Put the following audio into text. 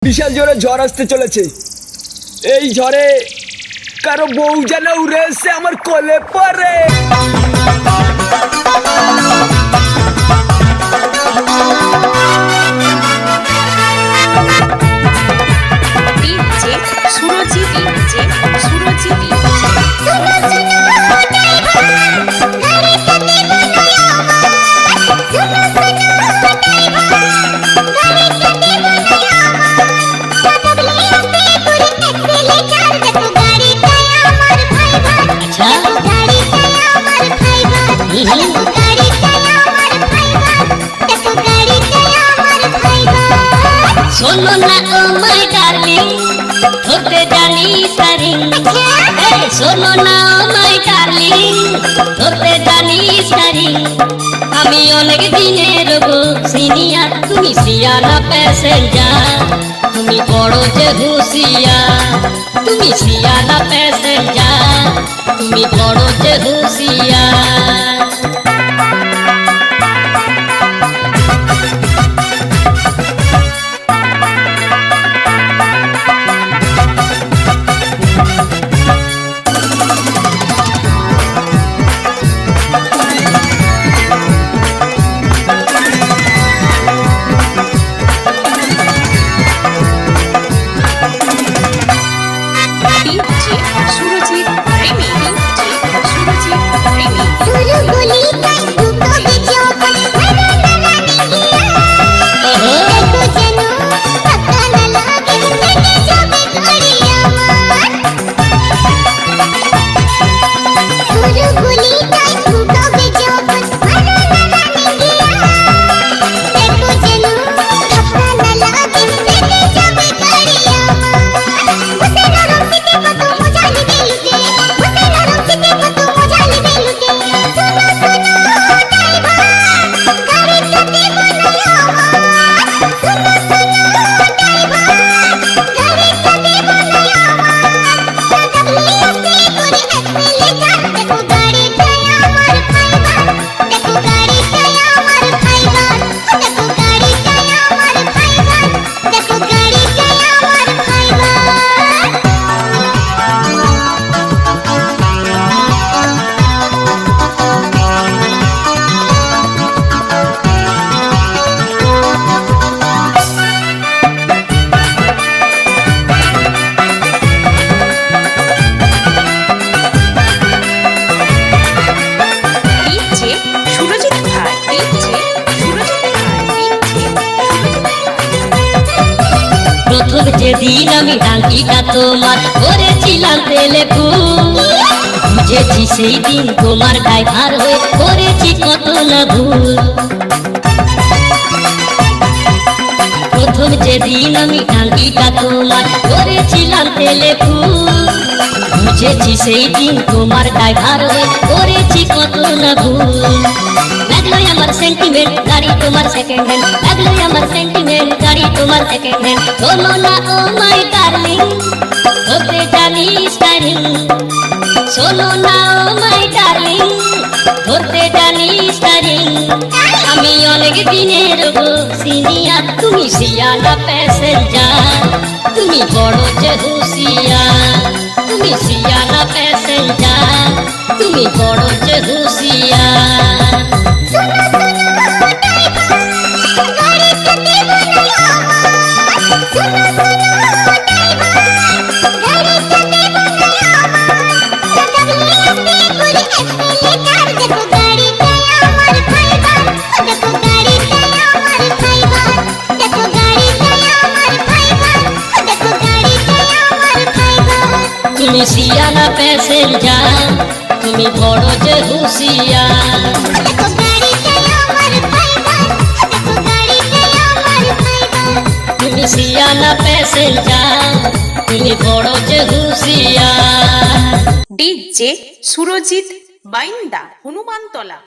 বিশাল জোরে ঝড় আসতে চলেছে। এই ঝড়ে কারো বউ যেন উড়ে এসে আমার কোলে পড়ে। শোনো না ও মাই ডার্লিং, ধরতে জানি স্টারিং। শোনো না ও মাই ডার্লিং, ধরতে জানি স্টারিং। আমি অনেক দিনের গো সিনিয়র, তুমি সিয়ানা প্যাসেঞ্জার। তুমি বড় যে হুঁশিয়ার, তুমি সিয়ানা প্যাসেঞ্জার। তুমি বড় যে হুঁশিয়ার। যেদিন আমি ডাঙ্কিটা তোমার করেছিলাম তেলে ফুল, বুঝেছি সেই দিন তোমার ড্রাইভার হয়ে করেছি কত না ভুল। প্রথম যেদিন আমি ডাঙ্কিটা তোমার করেছিলাম তেলে ফুল, বুঝেছি সেই দিন তোমার ড্রাইভার হয়ে করেছি কত না ভুল। লাগলোই আমার সেন্টিমেন্ট, গাড়ি তোমার সেকেন্ড হ্যান্ড। লাগলোই আমার সেন্টিমেন্ট, গাড়ি তোমার সেকেন্ড হ্যান্ড। শোনো না ও মাই ডার্লিং, ধরতে জানি স্টারিং। শোনো না ও মাই ডার্লিং, ধরতে জানি স্টারিং। আমি অনেক দিনের গো সিনিয়র, তুমি সিয়ানা প্যাসেঞ্জার। তুমি বড় যে হুঁশিয়ার, তুমি সিয়ানা প্যাসেঞ্জার। তুমি বড় যে হুঁশিয়ার। তুমি সিয়ানা প্যাসেঞ্জার, তুমি বড় যে হুঁশিয়ার। তুমি সিয়ানা প্যাসেঞ্জার, তুমি বড় যে হুঁশিয়ার। ডিজে সুরজিৎ বাইন্দা, হনুমানতলা।